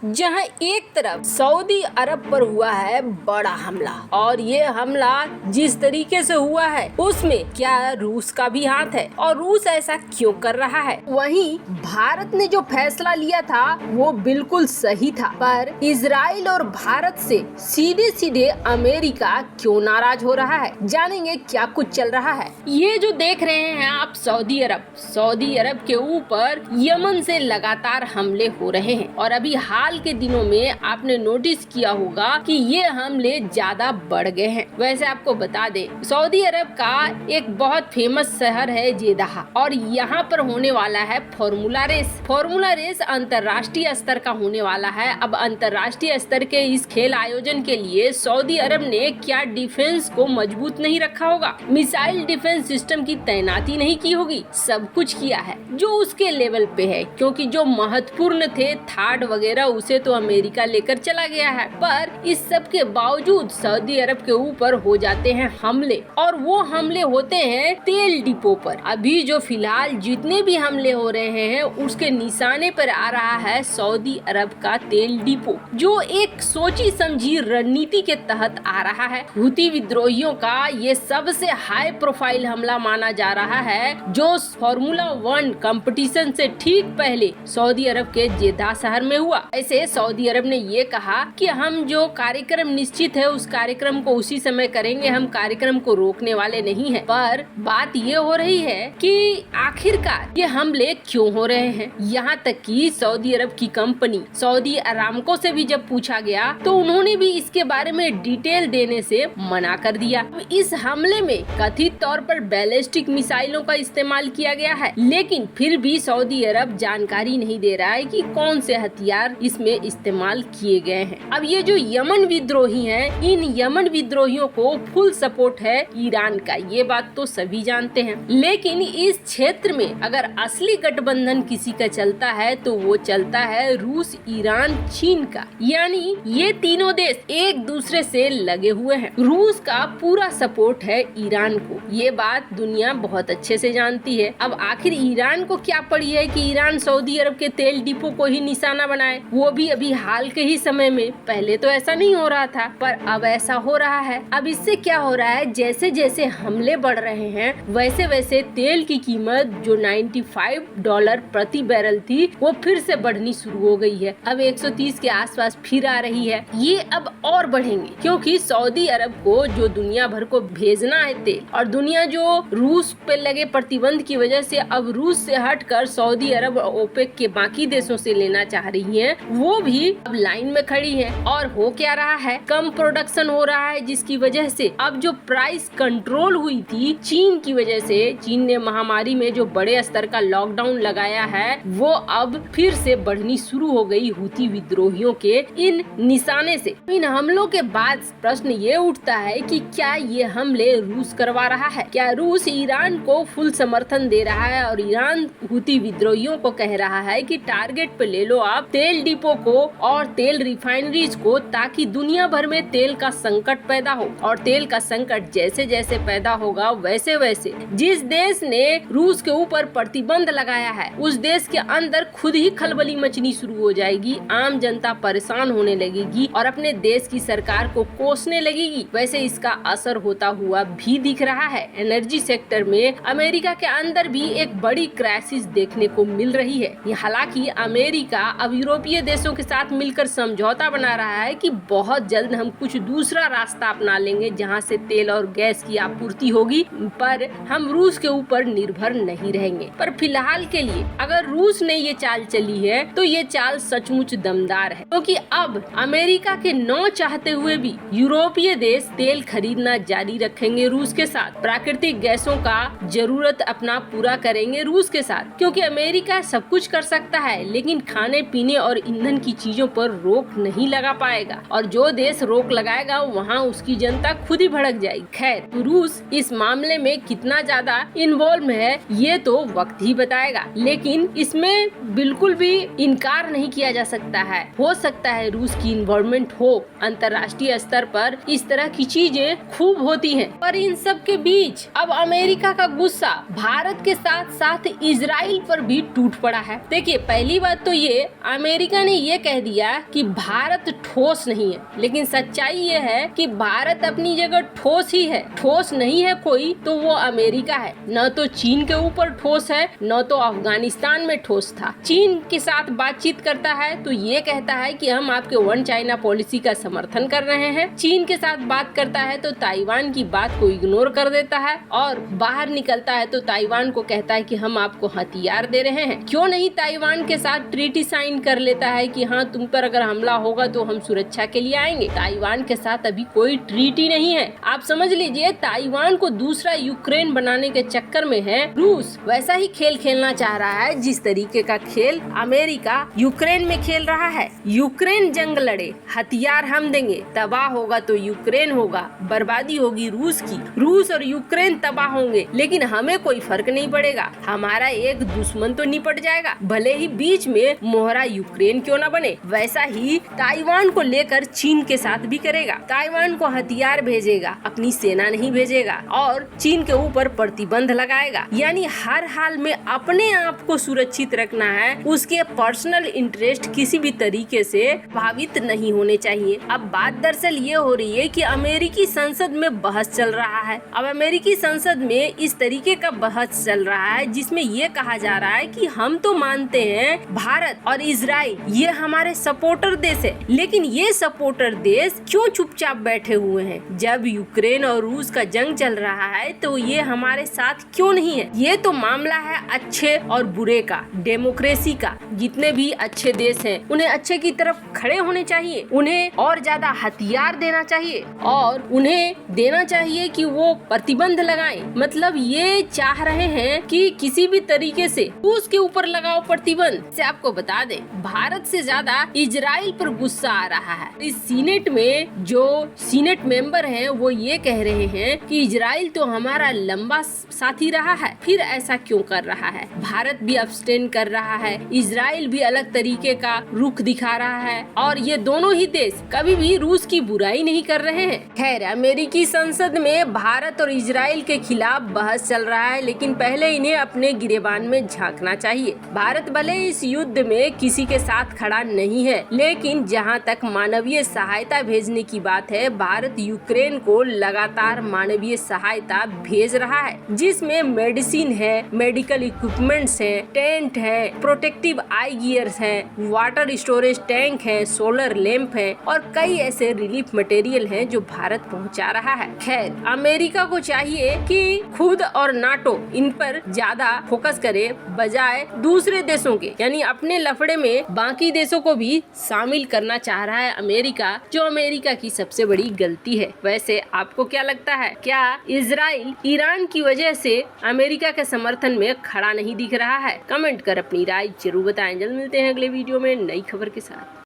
जहां एक तरफ सऊदी अरब पर हुआ है बड़ा हमला और ये हमला जिस तरीके से हुआ है उसमें क्या रूस का भी हाथ है और रूस ऐसा क्यों कर रहा है। वहीं भारत ने जो फैसला लिया था वो बिल्कुल सही था, पर इजराइल और भारत से सीधे सीधे अमेरिका क्यों नाराज हो रहा है, जानेंगे क्या कुछ चल रहा है। ये जो देख रहे हैं आप सऊदी अरब के ऊपर यमन से लगातार हमले हो रहे हैं और अभी हाल के दिनों में आपने नोटिस किया होगा कि ये हमले ज्यादा बढ़ गए हैं। वैसे आपको बता दें, सऊदी अरब का एक बहुत फेमस शहर है जेदाह और यहाँ पर होने वाला है फॉर्मूला रेस अंतर्राष्ट्रीय स्तर का होने वाला है। अब अंतर्राष्ट्रीय स्तर के इस खेल आयोजन के लिए सऊदी अरब ने क्या डिफेंस को मजबूत नहीं रखा होगा, मिसाइल डिफेंस सिस्टम की तैनाती नहीं की होगी, सब कुछ किया है जो उसके लेवल पे है, क्योंकि जो महत्वपूर्ण थे थार्ड वगैरह उसे तो अमेरिका लेकर चला गया है। पर इस सब के बावजूद सऊदी अरब के ऊपर हो जाते हैं हमले और वो हमले होते हैं तेल डिपो पर। अभी जो फिलहाल जितने भी हमले हो रहे हैं उसके निशाने पर आ रहा है सऊदी अरब का तेल डिपो, जो एक सोची समझी रणनीति के तहत आ रहा है। हुती विद्रोहियों का ये सबसे हाई प्रोफाइल हमला माना जा रहा है, जो फॉर्मूला 1 कंपटीशन से ठीक पहले सऊदी अरब के जेद्दा शहर में हुआ। ऐसे सऊदी अरब ने ये कहा कि हम जो कार्यक्रम निश्चित है उस कार्यक्रम को उसी समय करेंगे, हम कार्यक्रम को रोकने वाले नहीं हैं। पर बात ये हो रही है कि आखिरकार ये हमले क्यों हो रहे हैं। यहाँ तक कि सऊदी अरब की कंपनी सऊदी अरामको से भी जब पूछा गया तो उन्होंने भी इसके बारे में डिटेल देने से मना कर दिया। इस हमले में कथित तौर पर बैलिस्टिक मिसाइलों का इस्तेमाल किया गया है, लेकिन फिर भी सऊदी अरब जानकारी नहीं दे रहा है कि कौन से हथियार इसमें इस्तेमाल किए गए हैं। अब ये जो यमन विद्रोही हैं, इन यमन विद्रोहियों को फुल सपोर्ट है ईरान का, ये बात तो सभी जानते हैं। लेकिन इस क्षेत्र में अगर असली गठबंधन किसी का चलता है तो वो चलता है रूस, ईरान, चीन का। यानी ये तीनों देश एक दूसरे से लगे हुए हैं। रूस का पूरा सपोर्ट है ईरान को, ये बात दुनिया बहुत अच्छे से जानती है। अब आखिर ईरान को क्या पड़ी है कि ईरान सऊदी अरब के तेल डिपो को ही निशाना बनाए, वो भी अभी हाल के ही समय में। पहले तो ऐसा नहीं हो रहा था पर अब ऐसा हो रहा है। अब इससे क्या हो रहा है, जैसे जैसे हमले बढ़ रहे हैं वैसे वैसे तेल की कीमत जो $95 प्रति बैरल थी वो फिर से बढ़नी शुरू हो गई है। अब 130 के आसपास फिर आ रही है। ये अब और बढ़ेंगे क्योंकि सऊदी अरब को जो दुनिया भर को भेजना है तेल, और दुनिया जो रूस पे लगे प्रतिबंध की वजह से अब रूस से हटकर सऊदी अरब ओपेक के बाकी देशों से लेना चाह रही है, वो भी अब लाइन में खड़ी है। और हो क्या रहा है, कम प्रोडक्शन हो रहा है, जिसकी वजह से अब जो प्राइस कंट्रोल हुई थी चीन की वजह से, चीन ने महामारी में जो बड़े स्तर का लॉकडाउन लगाया है वो अब फिर से बढ़नी शुरू हो गई हुती विद्रोहियों के इन निशाने से। इन हमलों के बाद प्रश्न ये उठता है कि क्या ये हमले रूस करवा रहा है, क्या रूस ईरान को फुल समर्थन दे रहा है और ईरान हुती विद्रोहियों को कह रहा है कि टारगेट पे ले लो आप तेल डिपो को और तेल रिफाइनरीज को, ताकि दुनिया भर में तेल का संकट पैदा हो। और तेल का संकट जैसे जैसे पैदा होगा वैसे वैसे जिस देश ने रूस के ऊपर प्रतिबंध लगाया है उस देश के अंदर खुद ही खलबली मचनी शुरू हो जाएगी, आम जनता परेशान होने लगेगी और अपने देश की सरकार को कोसने लगेगी। वैसे इसका असर होता हुआ भी दिख रहा है। एनर्जी सेक्टर में अमेरिका के अंदर भी एक बड़ी क्राइसिस देखने को मिल रही है। हालांकि अमेरिका अब यूरोपीय देशों के साथ मिलकर समझौता बना रहा है कि बहुत जल्द हम कुछ दूसरा रास्ता अपना लेंगे जहां से तेल और गैस की आपूर्ति होगी, पर हम रूस के ऊपर निर्भर नहीं रहेंगे। पर फिलहाल के लिए अगर रूस ने ये चाल चली है तो ये चाल सचमुच दमदार है, क्योंकि अब अमेरिका के न चाहते हुए भी यूरोपीय देश तेल खरीदना जारी रखेंगे रूस के साथ, प्राकृतिक गैसों का जरूरत अपना पूरा करेंगे रूस के साथ, क्योंकि अमेरिका सब कुछ कर सकता है लेकिन खाने पीने और ईंधन की चीजों पर रोक नहीं लगा पाएगा, और जो देश रोक लगाएगा वहाँ उसकी जनता खुद ही भड़क जाएगी। खैर, रूस इस मामले में कितना ज्यादा इन्वॉल्व है ये तो वक्त ही बताएगा, लेकिन इसमें बिल्कुल भी इनकार नहीं किया जा सकता है। हो सकता है रूस की इन्वॉल्वमेंट हो, अंतर्राष्ट्रीय स्तर पर इस तरह की चीजें खूब होती हैं। पर इन सब के बीच अब अमेरिका का गुस्सा भारत के साथ साथ इजराइल पर भी टूट पड़ा है। देखिए, पहली बात तो ये अमेरिका उन्होंने ये कह दिया कि भारत ठोस नहीं है, लेकिन सच्चाई ये है कि भारत अपनी जगह ठोस ही है। ठोस नहीं है कोई तो वो अमेरिका है। न तो चीन के ऊपर ठोस है, न तो अफगानिस्तान में ठोस था। चीन के साथ बातचीत करता है तो ये कहता है कि हम आपके वन चाइना पॉलिसी का समर्थन कर रहे हैं। चीन के साथ बात करता है तो ताइवान की बात को इग्नोर कर देता है, और बाहर निकलता है तो ताइवान को कहता है कि हम आपको हथियार दे रहे हैं। क्यों नहीं ताइवान के साथ ट्रीटी साइन कर लेता है कि हाँ, तुम पर अगर हमला होगा तो हम सुरक्षा के लिए आएंगे। ताइवान के साथ अभी कोई ट्रीटी नहीं है। आप समझ लीजिए, ताइवान को दूसरा यूक्रेन बनाने के चक्कर में है रूस। वैसा ही खेल खेलना चाह रहा है जिस तरीके का खेल अमेरिका यूक्रेन में खेल रहा है। यूक्रेन जंग लड़े, हथियार हम देंगे, तबाह होगा तो यूक्रेन होगा, बर्बादी होगी रूस की। रूस और यूक्रेन तबाह होंगे, लेकिन हमें कोई फर्क नहीं पड़ेगा। हमारा एक दुश्मन तो निपट जाएगा, भले ही बीच में मोहरा यूक्रेन क्यों न बने। वैसा ही ताइवान को लेकर चीन के साथ भी करेगा। ताइवान को हथियार भेजेगा, अपनी सेना नहीं भेजेगा, और चीन के ऊपर प्रतिबंध लगाएगा। यानी हर हाल में अपने आप को सुरक्षित रखना है। उसके पर्सनल इंटरेस्ट किसी भी तरीके से प्रभावित नहीं होने चाहिए। अब बात दरअसल ये हो रही है कि अमेरिकी संसद में बहस चल रहा है। अब अमेरिकी संसद में इस तरीके का बहस चल रहा है जिसमें ये कहा जा रहा है कि हम तो मानते हैं भारत और इजराइल ये हमारे सपोर्टर देश है, लेकिन ये सपोर्टर देश क्यों चुपचाप बैठे हुए हैं? जब यूक्रेन और रूस का जंग चल रहा है तो ये हमारे साथ क्यों नहीं है? ये तो मामला है अच्छे और बुरे का, डेमोक्रेसी का। जितने भी अच्छे देश हैं उन्हें अच्छे की तरफ खड़े होने चाहिए, उन्हें और ज्यादा हथियार देना चाहिए, और उन्हें देना चाहिए कि वो प्रतिबंध लगाएं। मतलब ये चाह रहे हैं कि किसी भी तरीके से रूस के ऊपर लगाओ प्रतिबंध। से आपको बता दें, भारत से ज्यादा इजराइल पर गुस्सा आ रहा है। इस सीनेट में जो सीनेट मेंबर हैं वो ये कह रहे हैं कि इजराइल तो हमारा लंबा साथी रहा है, फिर ऐसा क्यों कर रहा है? भारत भी अब्सटेन कर रहा है, इजराइल भी अलग तरीके का रुख दिखा रहा है, और ये दोनों ही देश कभी भी रूस की बुराई नहीं कर रहे हैं। खैर, अमेरिकी संसद में भारत और इजराइल के खिलाफ बहस चल रहा है, लेकिन पहले इन्हें अपने गिरेबान में झांकना चाहिए। भारत भले इस युद्ध में किसी के साथ खड़ा नहीं है, लेकिन जहां तक मानवीय सहायता भेजने की बात है, भारत यूक्रेन को लगातार मानवीय सहायता भेज रहा है, जिसमें मेडिसिन है, मेडिकल इक्विपमेंट्स है, टेंट है, प्रोटेक्टिव आई गियर्स है, वाटर स्टोरेज टैंक है, सोलर लैंप है, और कई ऐसे रिलीफ मटेरियल हैं जो भारत पहुंचा रहा है। खैर, अमेरिका को चाहिए कि खुद और नाटो इन पर ज्यादा फोकस करे, बजाय दूसरे देशों के, यानी अपने लफड़े में बाकी देशों को भी शामिल करना चाह रहा है अमेरिका, जो अमेरिका की सबसे बड़ी गलती है। वैसे आपको क्या लगता है, क्या इजराइल ईरान की वजह से अमेरिका के समर्थन में खड़ा नहीं दिख रहा है? कमेंट कर अपनी राय जरूर बताएं। जल्द मिलते हैं अगले वीडियो में नई खबर के साथ।